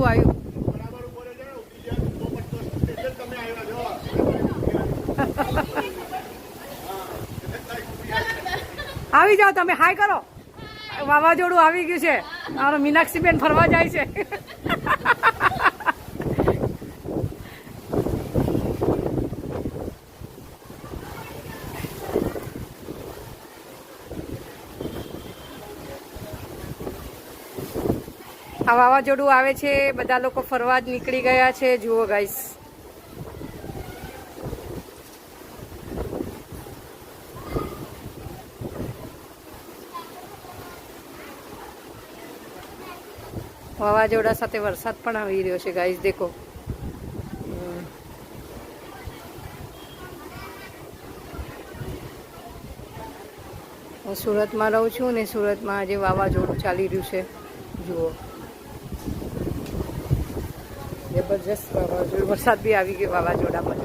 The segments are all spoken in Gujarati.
વાવાઝોડું આવ્યું. આવી જાઓ તમે, હાય કરો. વાવાઝોડું આવી ગયું છે. મારો મીનાક્ષીબેન ફરવા જાય છે. આ વાવાઝોડું આવે છે, બધા લોકો ફરવા જ નીકળી ગયા છે. જુઓ ગાઈસ, વાવાઝોડા સાથે વરસાદ પણ આવી રહ્યો છે ગાઈસ. દેખો, હું સુરતમાં રહું છું ને સુરતમાં આજે વાવાઝોડું ચાલી રહ્યું છે. જુઓ, જબરજસ્ત વાવાઝોડું, વરસાદ બી આવી ગયો વાવાઝોડા પર.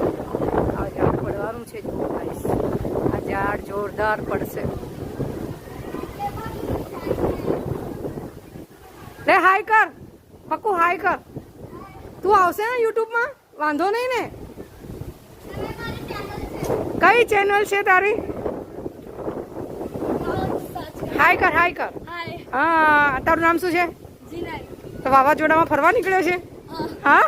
આ ઝાડ પડવાનું છે. જુઓ ગાઈસ, આ ઝાડ જોરદાર પડશે. રે હાય કર પક્કુ, હાય કર. તું આવશે ને યુટ્યુબમાં? વાંધો નહીં ને? કઈ ચેનલ છે તારી? હાય કર, હાય કર. હા, તારું નામ શું છે? તો વાવાઝોડામાં ફરવા નીકળ્યો છે? હા.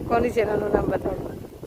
કોની ચેનલનું નામ બતાવો?